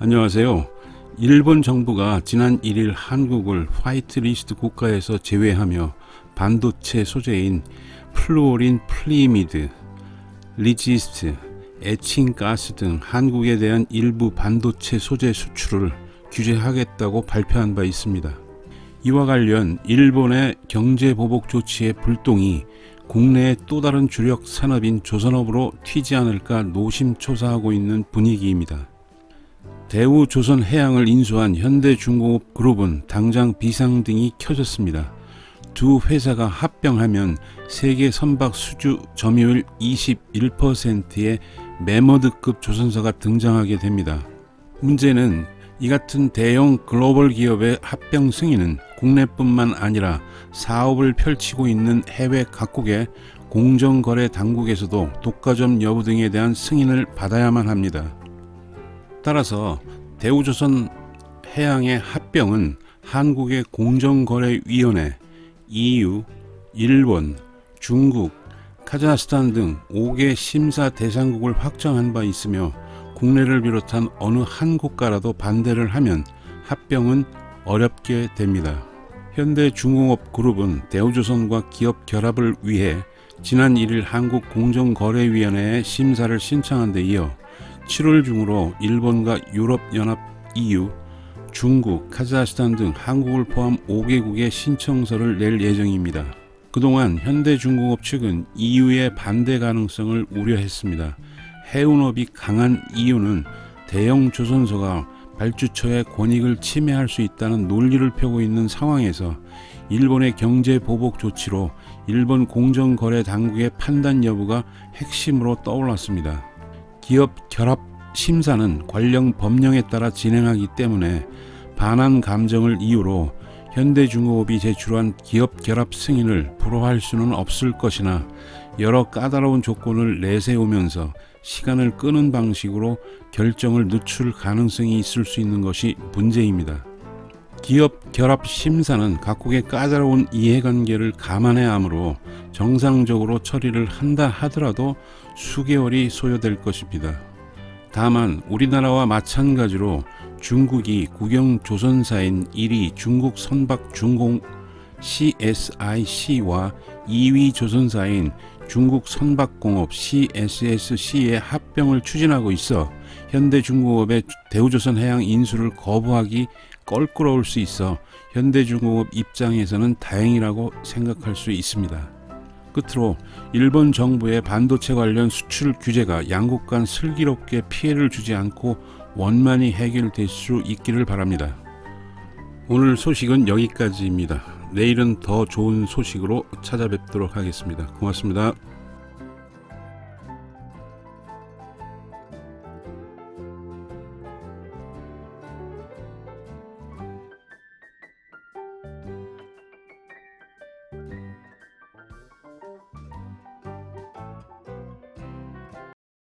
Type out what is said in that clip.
안녕하세요. 일본 정부가 지난 1일 한국을 화이트리스트 국가에서 제외하며 반도체 소재인 플루오린 플리미드, 리지스트, 에칭가스 등 한국에 대한 일부 반도체 소재 수출을 규제하겠다고 발표한 바 있습니다. 이와 관련 일본의 경제보복 조치의 불똥이 국내의 또 다른 주력 산업인 조선업으로 튀지 않을까 노심초사하고 있는 분위기입니다. 대우조선해양을 인수한 현대중공업 그룹은 당장 비상등이 켜졌습니다. 두 회사가 합병하면 세계 선박 수주 점유율 21%의 매머드급 조선사가 등장하게 됩니다. 문제는 이 같은 대형 글로벌 기업의 합병 승인은 국내뿐만 아니라 사업을 펼치고 있는 해외 각국의 공정거래 당국에서도 독과점 여부 등에 대한 승인을 받아야만 합니다. 따라서 대우조선 해양의 합병은 한국의 공정거래위원회, EU, 일본, 중국, 카자흐스탄 등 5개 심사 대상국을 확정한 바 있으며 국내를 비롯한 어느 한 국가라도 반대를 하면 합병은 어렵게 됩니다. 현대중공업 그룹은 대우조선과 기업 결합을 위해 지난 1일 한국공정거래위원회에 심사를 신청한 데 이어 7월 중으로 일본과 유럽연합 EU, 중국, 카자흐스탄 등 한국을 포함 5개국에 신청서를 낼 예정입니다. 그동안 현대중공업 측은 EU의 반대 가능성을 우려했습니다. 해운업이 강한 EU는 대형 조선소가 발주처의 권익을 침해할 수 있다는 논리를 펴고 있는 상황에서 일본의 경제 보복 조치로 일본 공정거래 당국의 판단 여부가 핵심으로 떠올랐습니다. 기업 결합 심사는 관련 법령에 따라 진행하기 때문에 반한 감정을 이유로 현대중공업이 제출한 기업 결합 승인을 불허할 수는 없을 것이나 여러 까다로운 조건을 내세우면서 시간을 끄는 방식으로 결정을 늦출 가능성이 있을 수 있는 것이 문제입니다. 기업 결합 심사는 각국의 까다로운 이해관계를 감안해야 하므로 정상적으로 처리를 한다 하더라도 수개월이 소요될 것입니다. 다만 우리나라와 마찬가지로 중국이 국영조선사인 1위 중국 선박중공 CSIC와 2위 조선사인 중국 선박공업 CSSC의 합병을 추진하고 있어 현대중공업의 대우조선해양 인수를 거부하기 껄끄러울 수 있어 현대중공업 입장에서는 다행이라고 생각할 수 있습니다. 끝으로 일본 정부의 반도체 관련 수출 규제가 양국 간 슬기롭게 피해를 주지 않고 원만히 해결될 수 있기를 바랍니다. 오늘 소식은 여기까지입니다. 내일은 더 좋은 소식으로 찾아뵙도록 하겠습니다. 고맙습니다.